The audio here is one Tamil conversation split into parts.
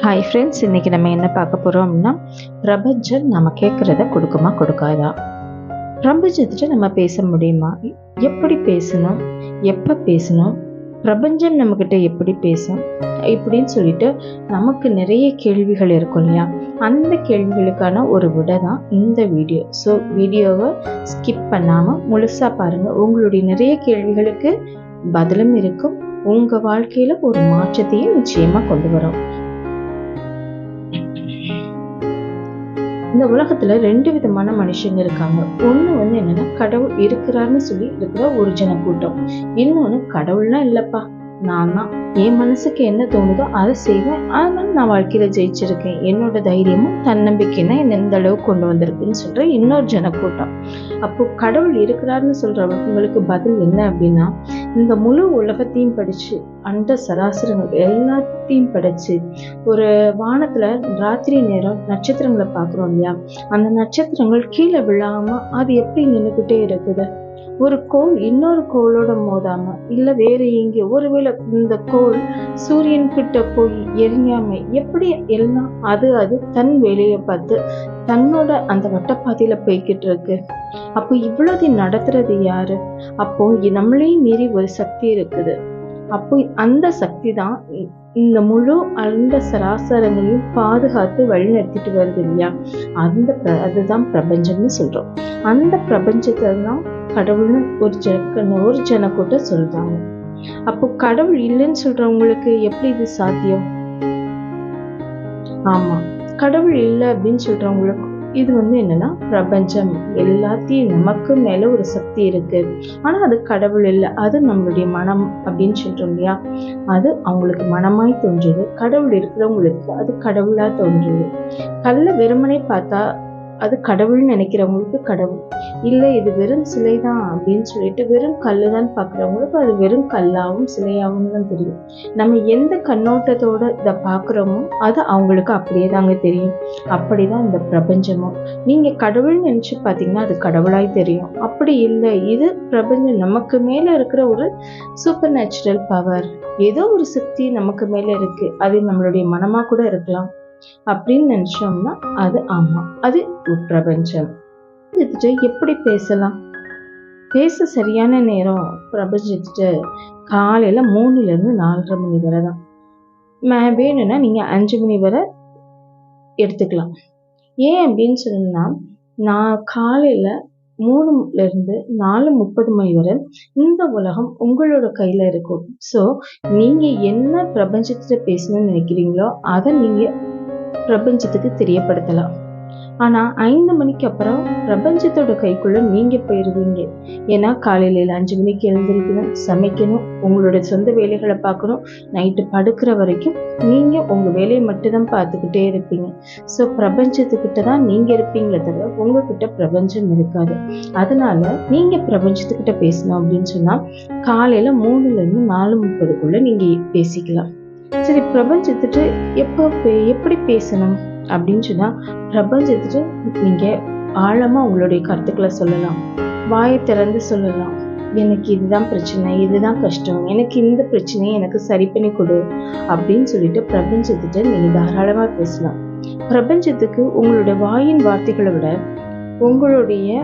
ஹாய் ஃப்ரெண்ட்ஸ், இன்றைக்கி நம்ம என்ன பார்க்க போகிறோம் அப்படின்னா, பிரபஞ்சம் நம்ம கேட்குறத கொடுக்குமா கொடுக்காதா? பிரபஞ்சத்திட்ட நம்ம பேச முடியுமா? எப்படி பேசணும்? எப்போ பேசணும்? பிரபஞ்சம் நம்மக்கிட்ட எப்படி பேசும்? இப்படின்னு சொல்லிட்டு நமக்கு நிறைய கேள்விகள் இருக்கும் இல்லையா? அந்த கேள்விகளுக்கான ஒரு விடை தான் இந்த வீடியோ. ஸோ வீடியோவை ஸ்கிப் பண்ணாமல் முழுசாக பாருங்கள். உங்களுடைய நிறைய கேள்விகளுக்கு பதிலும் இருக்கும். உங்கள் வாழ்க்கையில் ஒரு மாற்றத்தையும் நிச்சயமாக கொண்டு வரும். இந்த உலகத்துல 2 விதமான மனுஷங்க இருக்காங்க. ஒண்ணு என்னன்னா, கடவுள் இருக்கிறாருன்னு சொல்லி இருக்கிற ஒரு ஜன கூட்டம். இன்னொன்னு, கடவுள்லாம் இல்லப்பா, நான் தான் என் மனசுக்கு என்ன தோணுதோ அதை செய்வேன், அதனால நான் வாழ்க்கையில ஜெயிச்சிருக்கேன், என்னோட தைரியமும் தன்னம்பிக்கைன்னா என்ன இந்த அளவுக்கு கொண்டு வந்திருக்குன்னு சொல்ற இன்னொரு ஜன கூட்டம். அப்போ கடவுள் இருக்கிறாருன்னு சொல்றவங்களுக்கு பதில் என்ன அப்படின்னா, இந்த முழு உலகத்தையும் படிச்சு, அண்ட சராசரங்கள் எல்லாத்தையும் படைச்சு, ஒரு வானத்துல ராத்திரி நேரம் நட்சத்திரங்களை பாக்குறோம் இல்லையா? அந்த நட்சத்திரங்கள் கீழே விழாம அது எப்படி நின்றுகிட்டே இருக்குது? ஒரு கோள் இன்னொரு கோளோட மோதாம, இல்ல வேற எங்கே, ஒருவேளை இந்த கோள் சூரியன் கிட்ட போய் எரியாம எப்படி எல்லாம் அது தன் வேலையை பார்த்து தன்னோட அந்த வட்டப்பாதையில போய்கிட்டு இருக்கு. அப்போ இவ்வளவு நடத்துறது யாரு? அப்போ நம்மளையும் மீறி ஒரு சக்தி இருக்குது. அப்போ அந்த சக்தி தான் இந்த முழு அந்த சராசரங்களையும் பாதுகாத்து வழிநடத்திட்டு வருது இல்லையா? அதுதான் பிரபஞ்சம்னு சொல்றோம். அந்த பிரபஞ்சத்தை தான் கடவுள்னு ஒரு ஜனக்கூட்ட சொல்றாங்க. அப்போ கடவுள் இல்லைன்னு சொல்றவங்களுக்கு எப்படி இது சாத்தியம்? ஆமா, கடவுள் இல்லை அப்படின்னு சொல்றவங்களுக்கு இது என்னன்னா, பிரபஞ்சம் எல்லாத்தையும் நமக்கு மேல ஒரு சக்தி இருக்கு, ஆனா அது கடவுள் இல்லை, அது நம்மளுடைய மனம் அப்படின்னு சொல்றோம் இல்லையா? அது அவங்களுக்கு மனமாய் தோன்றுது. கடவுள் இருக்கிறவங்களுக்கு அது கடவுளா தோன்றுது. கல்ல வெறுமனே பார்த்தா அது கடவுள்னு நினைக்கிறவங்களுக்கு கடவுள் இல்லை, இது வெறும் சிலைதான் அப்படின்னு சொல்லிட்டு வெறும் கல்லுதான் பார்க்குறவங்களுக்கு அது வெறும் கல்லாவும் சிலையாகவும் தான் தெரியும். நம்ம எந்த கண்ணோட்டத்தோட இதை பார்க்குறோமோ அது அவங்களுக்கு அப்படியே தாங்க தெரியும். அப்படிதான் இந்த பிரபஞ்சமும். நீங்க கடவுள்னு நினைச்சு பார்த்தீங்கன்னா அது கடவுளாய் தெரியும். அப்படி இல்லை, இது பிரபஞ்சம், நமக்கு மேல இருக்கிற ஒரு சூப்பர் நேச்சுரல் பவர், ஏதோ ஒரு சக்தி நமக்கு மேல இருக்கு, அது நம்மளுடைய மனமா கூட இருக்கலாம் அப்படின்னு நினைச்சோம்னா அது ஆமா, அது பிரபஞ்சம். எப்படி பேசலாம்? பேச சரியான நேரம் பிரபஞ்சத்துட்டு காலையில 3 to 4:30 மணி வரை தான். வேணும்னா நீங்க 5 மணி வரை எடுத்துக்கலாம். ஏன் அப்படின்னு சொன்னா, நான் காலையில 3 to 4:30 மணி வரை இந்த உலகம் உங்களோட கையில இருக்கும். ஸோ நீங்க என்ன பிரபஞ்சத்துல பேசணும்னு நினைக்கிறீங்களோ அதை நீங்க பிரபஞ்சத்துக்கு தெரியப்படுத்தலாம். ஆனா 5 மணிக்கு அப்புறம் பிரபஞ்சத்தோட கைக்குள்ள நீங்க போயிருவீங்க. ஏன்னா காலையில 5 மணிக்கு எழுந்திருக்கணும், சமைக்கணும், உங்களோட சொந்த வேலைகளை பார்க்கணும், நைட்டு படுக்கிற வரைக்கும் நீங்க உங்க வேலையை மட்டும்தான் பார்த்துக்கிட்டே இருப்பீங்க. ஸோ பிரபஞ்சத்துக்கிட்ட தான் நீங்க இருப்பீங்களே தவிர உங்ககிட்ட பிரபஞ்சம் இருக்காது. அதனால நீங்க பிரபஞ்சத்துக்கிட்ட பேசணும் அப்படின்னு சொன்னா காலையில 3 to 4:30 நீங்க பேசிக்கலாம். சரி, பிரபஞ்சத்துட்டு எப்படி பேசணும் அப்படின்னு சொன்னா, பிரபஞ்சத்துட்டு நீங்க ஆழமா உங்களுடைய கருத்துக்களை சொல்லலாம், வாயை திறந்து சொல்லலாம். எனக்கு இதுதான் பிரச்சனை, இதுதான் கஷ்டம், எனக்கு இந்த பிரச்சனையை எனக்கு சரி பண்ணி கொடு அப்படின்னு சொல்லிட்டு பிரபஞ்சத்துட்டு நீங்க தாராளமா பேசலாம். பிரபஞ்சத்துக்கு உங்களுடைய வாயின் வார்த்தைகளை விட உங்களுடைய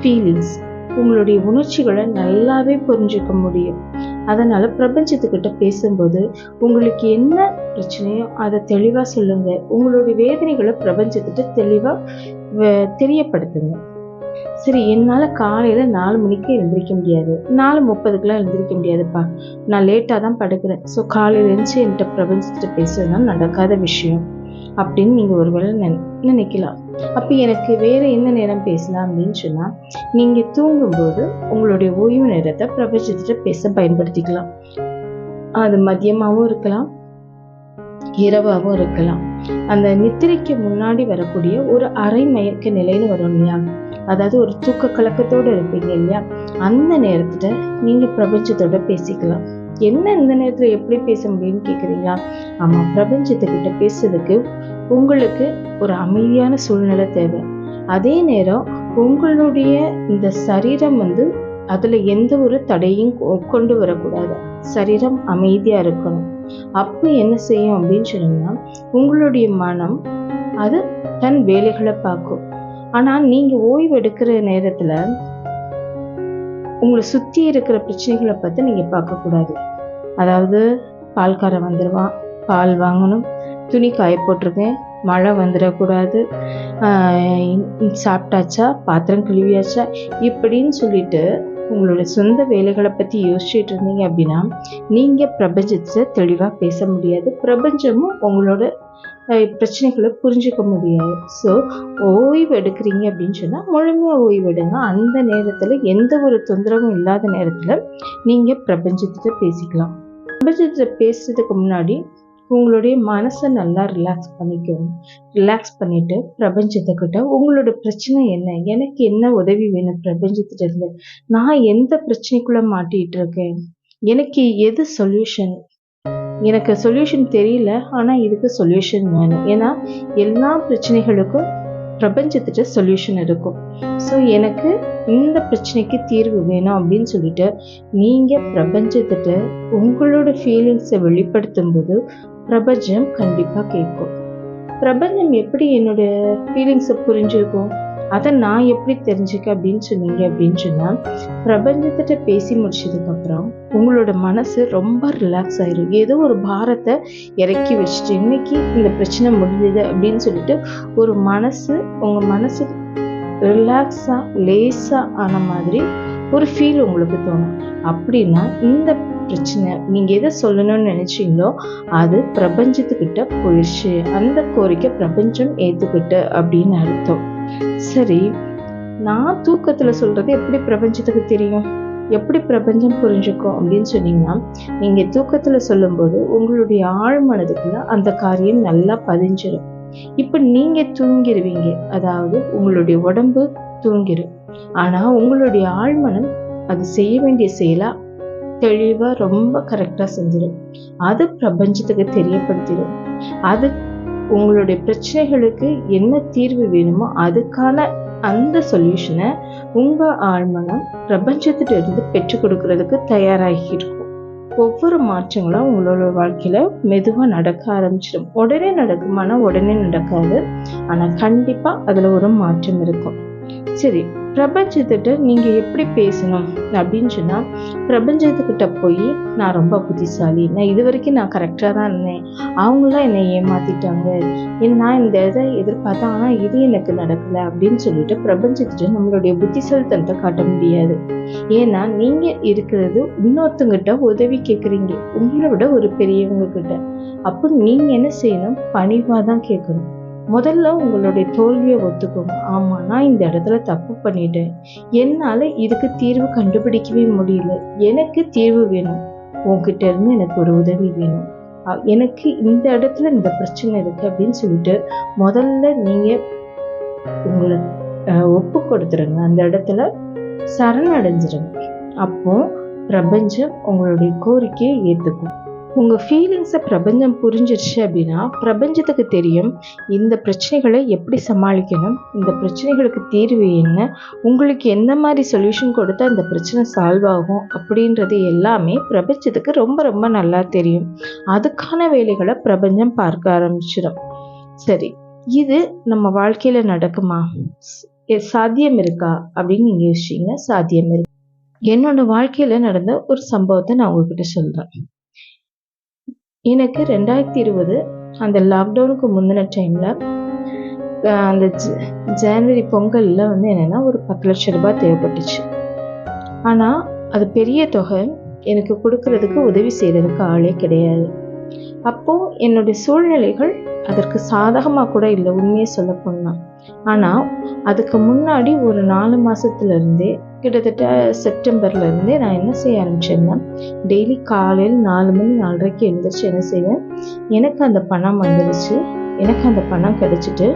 ஃபீலிங்ஸ், உங்களுடைய உணர்ச்சிகளை நல்லாவே புரிஞ்சுக்க முடியும். அதனால பிரபஞ்சத்துக்கிட்ட பேசும்போது உங்களுக்கு என்ன பிரச்சனையோ அதை தெளிவா சொல்லுங்க. உங்களுடைய வேதனைகளை பிரபஞ்சத்துக்கிட்ட தெளிவா தெரியப்படுத்துங்க. சரி, என்னால காலையில 4 மணிக்கு எழுந்திரிக்க முடியாது, 4:30 எழுந்திரிக்க முடியாதுப்பா, நான் லேட்டா தான் படுக்கிறேன், ஸோ காலையில எழுந்துச்சு என்கிட்ட பிரபஞ்சத்துக்கிட்ட பேசுறதுனா நடக்காத விஷயம் அப்படின்னு நீங்க ஒருவேளை நினைக்கலாம். அப்ப எனக்கு வேற என்ன நேரம் பேசலாம் அப்படின்னு சொன்னா, நீங்க தூங்கும்போது உங்களுடைய ஓய்வு நேரத்தை பிரபஞ்சத்திட்ட பேச பயன்படுத்திக்கலாம். அது மதியமாவும் இருக்கலாம், இரவாகவும் இருக்கலாம். அந்த நித்திரைக்கு முன்னாடி வரக்கூடிய ஒரு அரை மயக்க நிலையில வரும் இல்லையா? அதாவது ஒரு தூக்க கலக்கத்தோட இருப்பீங்க இல்லையா? அந்த நேரத்துல நீங்க பிரபஞ்சத்தோட பேசிக்கலாம். என்ன இந்த நேரத்துல எப்படி பேச முடியும்னு கேக்குறீங்களா? ஆமா, பிரபஞ்சத்துக்கிட்ட பேசுறதுக்கு உங்களுக்கு ஒரு அமைதியான சூழ்நிலை தேவை. அதே நேரம் உங்களுடைய இந்த சரீரம் அதுல எந்த ஒரு தடையும் கொண்டு வரக்கூடாது. சரீரம் அமைதியா இருக்கணும். அப்போ என்ன செய்யும் அப்படின்னு சொன்னீங்கன்னா, உங்களுடைய மனம் அது தன் வேலைகளை பார்க்கும். ஆனா நீங்க ஓய்வு எடுக்கிற நேரத்துல உங்களை சுத்தி இருக்கிற பிரச்சனைகளை பத்தி நீங்க பார்க்க கூடாது. அதாவது பால்காரன் வந்துடுவான், பால் வாங்கணும், துணி காய போட்டிருக்கேன், மழை வந்துடக்கூடாது, சாப்பிட்டாச்சா, பாத்திரம் கழுவியாச்சா, இப்படின்னு சொல்லிட்டு உங்களோட சொந்த வேலைகளை பற்றி யோசிச்சுட்டு இருந்தீங்க அப்படின்னா நீங்கள் பிரபஞ்சத்தை தெளிவாக பேச முடியாது. பிரபஞ்சமும் உங்களோட பிரச்சனைகளை புரிஞ்சுக்க முடியாது. ஸோ ஓய்வு எடுக்கிறீங்க அப்படின்னு சொன்னால் முழுமையாக ஓய்வு எடுங்க. அந்த நேரத்தில் எந்த ஒரு தொந்தரவும் இல்லாத நேரத்தில் நீங்கள் பிரபஞ்சத்திட்ட பேசிக்கலாம். பிரபஞ்சத்தை பேசுறதுக்கு முன்னாடி உங்களுடைய மனசை நல்லா ரிலாக்ஸ் பண்ணிக்கணும். ரிலாக்ஸ் பண்ணிட்டு பிரபஞ்சத்துக்கிட்ட உங்களோட பிரச்சனை என்ன, எனக்கு என்ன உதவி வேணும் பிரபஞ்சத்திட்ட இருந்து, நான் எந்த பிரச்சனைக்குள்ள மாட்டிட்டு இருக்கேன், எனக்கு எது சொல்யூஷன், எனக்கு சொல்யூஷன் தெரியல ஆனால் இதுக்கு சொல்யூஷன் வேணும். ஏன்னா எல்லா பிரச்சனைகளுக்கும் பிரபஞ்சத்திட்ட சொல்யூஷன் இருக்கும். ஸோ எனக்கு இந்த பிரச்சனைக்கு தீர்வு வேணும் அப்படின்னு சொல்லிட்டு நீங்கள் பிரபஞ்சத்திட்ட உங்களோட ஃபீலிங்ஸை வெளிப்படுத்தும் போது பிரபஞ்சம் கண்டிப்பாக கேட்கும். பிரபஞ்சம் எப்படி என்னோட ஃபீலிங்ஸை புரிஞ்சுக்கும், அதை நான் எப்படி தெரிஞ்சுக்க அப்படின்னு சொன்னீங்க அப்படின்னு சொன்னால், பிரபஞ்சத்திட்ட பேசி முடிச்சதுக்கப்புறம் உங்களோட மனசு ரொம்ப ரிலாக்ஸ் ஆயிடும். ஏதோ ஒரு பாரத்தை இறக்கி வச்சுட்டு இன்னைக்கு இந்த பிரச்சனை முடிஞ்சது அப்படின்னு சொல்லிட்டு ஒரு உங்கள் மனசு ரிலாக்ஸாக லேஸாக ஆன மாதிரி ஒரு ஃபீல் உங்களுக்கு தோணும். அப்படின்னா இந்த பிரச்சனை நீங்கள் எதை சொல்லணும்னு நினைச்சீங்களோ அது பிரபஞ்சத்துக்கிட்ட போயிடுச்சு, அந்த கோரிக்கை பிரபஞ்சம் ஏற்றுக்கிட்ட அப்படின்னு அர்த்தம். சரி, நான் தூக்கத்துல சொல்றது எப்படி பிரபஞ்சத்துக்கு தெரியும், எப்படி பிரபஞ்சம் புரிஞ்சுக்கும் அப்படின்னு சொன்னீங்கன்னா, நீங்க தூக்கத்துல சொல்லும்போது உங்களுடைய ஆழ் மனதுக்குள்ள அந்த காரியம் நல்லா பதிஞ்சிடும். இப்ப நீங்க தூங்கிடுவீங்க, அதாவது உங்களுடைய உடம்பு தூங்கிடும். ஆனா உங்களுடைய ஆழ்மனம் அது செய்ய வேண்டிய செயலா தெளிவா ரொம்ப கரெக்டா செஞ்சிடும். அது பிரபஞ்சத்துக்கு தெரியப்படுத்திடும். அது உங்களுடைய பிரச்சனைகளுக்கு என்ன தீர்வு வேணுமோ அதுக்கான அந்த சொல்யூஷனை உங்க ஆழ்மனம் பிரபஞ்சத்திட்ட இருந்து பெற்றுக் கொடுக்கறதுக்கு தயாராகி இருக்கும். ஒவ்வொரு மாற்றங்களும் உங்களோட வாழ்க்கையில மெதுவா நடக்க ஆரம்பிச்சிடும். உடனே நடக்குமானா உடனே நடக்காது, ஆனா கண்டிப்பா அதுல ஒரு மாற்றம் இருக்கும். சரி, பிரபஞ்சத்திட்ட நீங்க எப்படி பேசணும் அப்படின்னு சொன்னா, பிரபஞ்சத்துக்கிட்ட போய் நான் ரொம்ப புத்திசாலி, நான் இது வரைக்கும் நான் கரெக்டா தான் இருந்தேன், அவங்களாம் என்னை ஏமாத்திட்டாங்க, நான் இந்த இதை எதிர்பார்த்தேன் ஆனா இது எனக்கு நடக்கல அப்படின்னு சொல்லிட்டு பிரபஞ்சத்திட்ட நம்மளுடைய புத்திசாலித்தனத்தை காட்ட முடியாது. ஏன்னா நீங்க இருக்கிறது இன்னொருத்தங்கிட்ட உதவி கேட்குறீங்க, உங்களை விட ஒரு பெரியவங்க கிட்ட. அப்போ நீங்க என்ன செய்யணும், பணிவாதான் கேட்கணும். முதல்ல உங்களுடைய தோல்வியை ஒத்துக்கோங்க. ஆமா, நான் இந்த இடத்துல தப்பு பண்ணிட்டேன், என்னால இதுக்கு தீர்வு கண்டுபிடிக்கவே முடியல, எனக்கு தீர்வு வேணும், உன்கிட்ட இருந்து எனக்கு ஒரு உதவி வேணும், எனக்கு இந்த இடத்துல இந்த பிரச்சனை இருக்கு அப்படின்னு சொல்லிட்டு முதல்ல நீங்க உங்களை ஒப்பு கொடுத்துருங்க, அந்த இடத்துல சரணடைஞ்சிருங்க. அப்போ பிரபஞ்சம் உங்களுடைய கோரிக்கையை ஏற்றுக்கும். உங்கள் ஃபீலிங்ஸை பிரபஞ்சம் புரிஞ்சிருச்சு அப்படின்னா பிரபஞ்சத்துக்கு தெரியும் இந்த பிரச்சனைகளை எப்படி சமாளிக்கணும், இந்த பிரச்சனைகளுக்கு தீர்வு என்ன, உங்களுக்கு எந்த மாதிரி சொல்யூஷன் கொடுத்தா இந்த பிரச்சனை சால்வ் ஆகும் அப்படின்றது எல்லாமே பிரபஞ்சத்துக்கு ரொம்ப ரொம்ப நல்லா தெரியும். அதுக்கான வேலைகளை பிரபஞ்சம் பார்க்க ஆரம்பிச்சிடும். சரி, இது நம்ம வாழ்க்கையில் நடக்குமா, சாத்தியம் இருக்கா அப்படின்னு நீங்கள் யோசிச்சிங்க. சாத்தியம் இருக்கு. என்னோட வாழ்க்கையில் நடந்த ஒரு சம்பவத்தை நான் உங்ககிட்ட சொல்கிறேன். எனக்கு 2020 அந்த லாக்டவுனுக்கு முந்தின டைமில் அந்த ஜனவரி பொங்கலில் என்னென்னா ஒரு 10 லட்சம் ரூபாய் தேவைப்பட்டுச்சு. ஆனால் அது பெரிய தொகை, எனக்கு கொடுக்கறதுக்கு உதவி செய்கிறதுக்கு ஆளே கிடையாது. அப்போது என்னுடைய சூழ்நிலைகள் அதற்கு சாதகமாக கூட இல்லை, உண்மையை சொல்ல போனால். ஆனால் அதுக்கு முன்னாடி ஒரு 4 மாதத்துலேருந்தே கிட்டத்தட்ட செப்டம்பர்லேருந்தே நான் என்ன செய்ய ஆரம்பிச்சேன்னா, டெய்லி காலையில் 4 மணி 4:30க்கு எழுந்திரிச்சு என்ன செய்வேன், எனக்கு அந்த பணம் வந்துடுச்சு, எனக்கு அந்த பணம் கிடைச்சிட்டு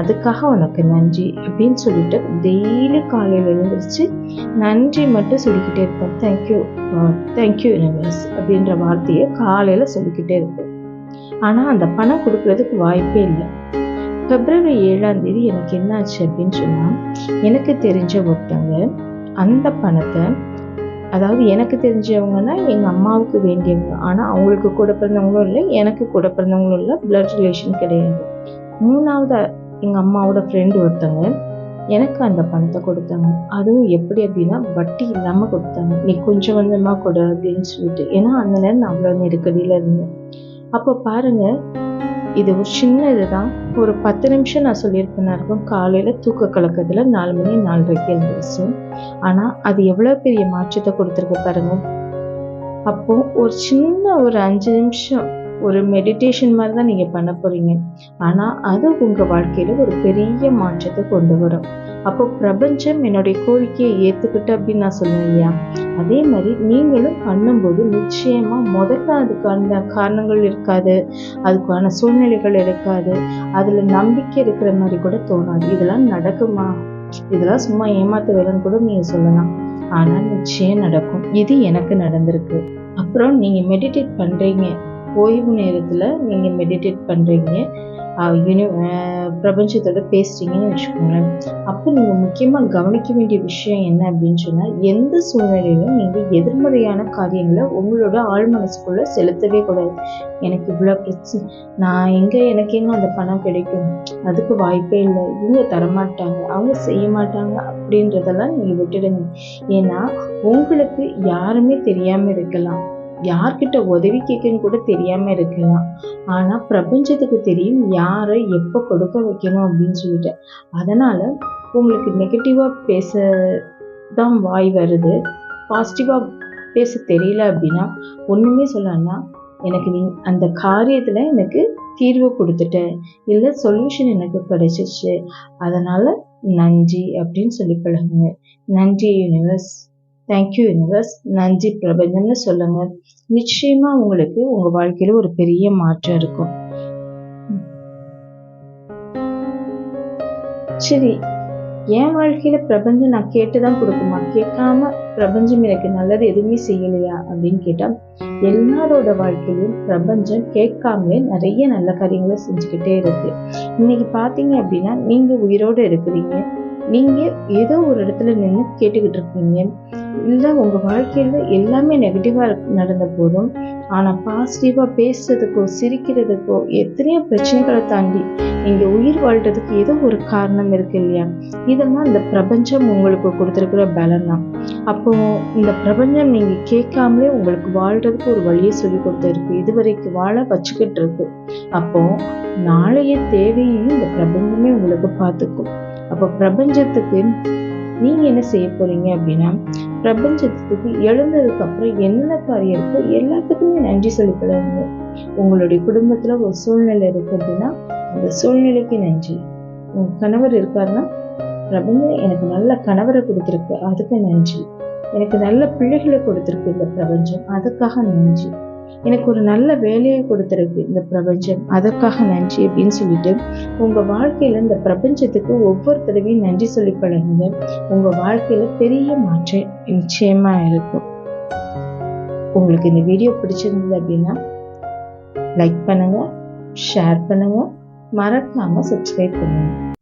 அதுக்காக உனக்கு நன்றி அப்படின்னு சொல்லிட்டு டெய்லி காலையில் எழுந்திரிச்சு நன்றி மட்டும் சொல்லிக்கிட்டே இருப்பேன். தேங்க்யூ யூனிவர்ஸ் அப்படின்ற வார்த்தையை காலையில் சொல்லிக்கிட்டே இருப்பேன். ஆனால் அந்த பணம் கொடுக்கறதுக்கு வாய்ப்பே இல்லை. February 7ஆம் தேதி எனக்கு என்னாச்சு அப்படின்னு சொன்னால், எனக்கு தெரிஞ்ச ஒருத்தங்க அந்த பணத்தை அதாவது எனக்கு தெரிஞ்சவங்கன்னா எங்கள் அம்மாவுக்கு வேண்டியவங்க. ஆனால் அவங்களுக்கு கூட பிறந்தவங்களும் இல்லை, எனக்கு கூட பிறந்தவங்களும் இல்லை, பிளட் ரிலேஷன் கிடையாது. 3வது எங்கள் அம்மாவோட ஃப்ரெண்டு ஒருத்தவங்க எனக்கு அந்த பணத்தை கொடுத்தாங்க. அதுவும் எப்படி அப்படின்னா வட்டி இல்லாமல் கொடுத்தாங்க. நீ கொஞ்சம் கொஞ்சமாக கொடு அப்படின்னு சொல்லிட்டு. ஏன்னா அந்த நேரம் நான் அவ்வளோ நெருக்கடியில் இருந்தேன். அப்போ பாருங்க, இது ஒரு சின்ன இதுதான். ஒரு 10 நிமிஷம் நான் சொல்லியிருப்பேனா இருக்கும். காலையில் தூக்க கலக்கத்தில் 4 மணி 4:30க்கு எழுந்திரிச்சோம். ஆனால் அது எவ்வளோ பெரிய மாற்றத்தை கொடுத்துருக்கு பாருங்க. அப்போ ஒரு சின்ன ஒரு 5 நிமிஷம் ஒரு மெடிடேஷன் மாதிரி தான் நீங்கள் பண்ண போகிறீங்க. ஆனால் அது உங்கள் வாழ்க்கையில் ஒரு பெரிய மாற்றத்தை கொண்டு வரும். அப்போ பிரபஞ்சம் என்னுடைய கோரிக்கையை ஏற்றுக்கிட்டு அப்படின்னு நான் சொல்லுவேன் இல்லையா, அதே மாதிரி நீங்களும் பண்ணும்போது நிச்சயமாக முதல்ல அதுக்கான காரணங்கள் இருக்காது, அதுக்கான சூழ்நிலைகள் இருக்காது, அதில் நம்பிக்கை இருக்கிற மாதிரி கூட தோணாது. இதெல்லாம் நடக்குமா, இதெல்லாம் சும்மா ஏமாத்து வேலைன்னு கூட நீங்கள் சொல்லலாம். ஆனால் நிச்சயம் நடக்கும். இது எனக்கு நடந்திருக்கு. அப்புறம் நீங்கள் மெடிடேட் பண்ணுறீங்க, ஓய்வு நேரத்தில் நீங்கள் மெடிடேட் பண்ணுறீங்க, பிரபஞ்சத்தோட பேசுகிறீங்கன்னு வச்சுக்கோங்களேன். அப்போ நீங்கள் முக்கியமாக கவனிக்க வேண்டிய விஷயம் என்ன அப்படின்னு சொன்னால், எந்த சூழ்நிலையிலும் நீங்கள் எதிர்மறையான காரியங்களை உங்களோட ஆழ் மனசுக்குள்ளே செலுத்தவே கூடாது. எனக்கு இவ்வளோ பிரச்சனை, எனக்கு எங்கே அந்த பணம் கிடைக்கும், அதுக்கு வாய்ப்பே இல்லை, இவங்க தரமாட்டாங்க, அவங்க செய்ய மாட்டாங்க அப்படின்றதெல்லாம் நீங்கள் விட்டுடுங்க. ஏன்னா உங்களுக்கு யாருமே தெரியாமல் இருக்கலாம், யார்கிட்ட உதவி கேட்கன்னு கூட தெரியாம இருக்கலாம். ஆனா பிரபஞ்சத்துக்கு தெரியும் யாரை எப்போ கொடுக்க வைக்கணும் அப்படின்னு சொல்லிட்டு. அதனால உங்களுக்கு நெகட்டிவா பேச தான் வாய் வருது, பாசிட்டிவா பேச தெரியல அப்படின்னா ஒண்ணுமே சொல்லலாம்னா, எனக்கு நீ அந்த காரியத்துல எனக்கு தீர்வு கொடுத்துட்ட, இல்லை சொல்யூஷன் எனக்கு கிடைச்சிச்சு, அதனால நன்றி அப்படின்னு சொல்லி பழகுங்க. நன்றி யூனிவர்ஸ், தேங்க்யூ யூனிவர்ஸ், நன்றி பிரபஞ்சம்னு சொல்லுங்க. நிச்சயமா உங்களுக்கு உங்க வாழ்க்கையில ஒரு பெரிய மாற்றம் இருக்கும். சரி, என் வாழ்க்கையில பிரபஞ்சம் நான் கேட்டுதான் கொடுக்குமா, கேட்காம பிரபஞ்சம் எனக்கு நல்லது எதுவுமே செய்யலையா அப்படின்னு கேட்டா, எல்லாரோட வாழ்க்கையிலும் பிரபஞ்சம் கேட்காமலே நிறைய நல்ல காரியங்களை செஞ்சுக்கிட்டே இருக்கு. இன்னைக்கு பாத்தீங்க அப்படின்னா, நீங்க உயிரோடு இருக்கிறீங்க, நீங்க ஏதோ ஒரு இடத்துல நின்று கேட்டுக்கிட்டு இருக்கீங்க, இல்லை உங்க வாழ்க்கையில எல்லாமே நெகட்டிவா நடந்த போதும் ஆனா பாசிட்டிவா பேசுறதுக்கோ சிரிக்கிறதுக்கோ எத்தனையோ பிரச்சனைகளை தாண்டி நீங்க உயிர் வாழ்றதுக்கு ஏதோ ஒரு காரணம் இருக்கு இல்லையா, இதெல்லாம் இந்த பிரபஞ்சம் உங்களுக்கு கொடுத்துருக்கிற பலன் தான். அப்போ இந்த பிரபஞ்சம் நீங்க கேட்காமலே உங்களுக்கு வாழ்றதுக்கு ஒரு வழியை சொல்லி கொடுத்துருக்கு, இதுவரைக்கும் வாழ வச்சுக்கிட்டு இருக்கு. அப்போ நாளைய தேவையையும் இந்த பிரபஞ்சமே உங்களுக்கு பார்த்துக்கும். அப்போ பிரபஞ்சத்துக்கு நீங்க என்ன செய்ய போறீங்க அப்படின்னா, பிரபஞ்சத்துக்கு எழுந்ததுக்கு அப்புறம் என்ன காரியம் இருக்கோ எல்லாத்துக்குமே நன்றி சொல்லிக்கிறாங்க. உங்களுடைய குடும்பத்துல ஒரு சூழ்நிலை இருக்கு அப்படின்னா அந்த சூழ்நிலைக்கு நன்றி. உங்க கணவர் இருக்காருன்னா, பிரபஞ்சம் எனக்கு நல்ல கணவரை கொடுத்துருக்கு, அதுக்கு நன்றி. எனக்கு நல்ல பிள்ளைகளை கொடுத்துருக்கு இந்த பிரபஞ்சம், அதுக்காக நன்றி. எனக்கு ஒரு நல்ல வேலையை கொடுத்துருக்கு இந்த பிரபஞ்சம், அதற்காக நன்றி அப்படின்னு சொல்லிட்டு உங்க வாழ்க்கையில இந்த பிரபஞ்சத்துக்கு ஒவ்வொரு தடவையும் நன்றி சொல்லி பழகுங்க. உங்க வாழ்க்கையில பெரிய மாற்றம் நிச்சயமா இருக்கும். உங்களுக்கு இந்த வீடியோ பிடிச்சிருந்தது அப்படின்னா லைக் பண்ணுங்க, ஷேர் பண்ணுங்க, மறக்காம சப்ஸ்கிரைப் பண்ணுங்க.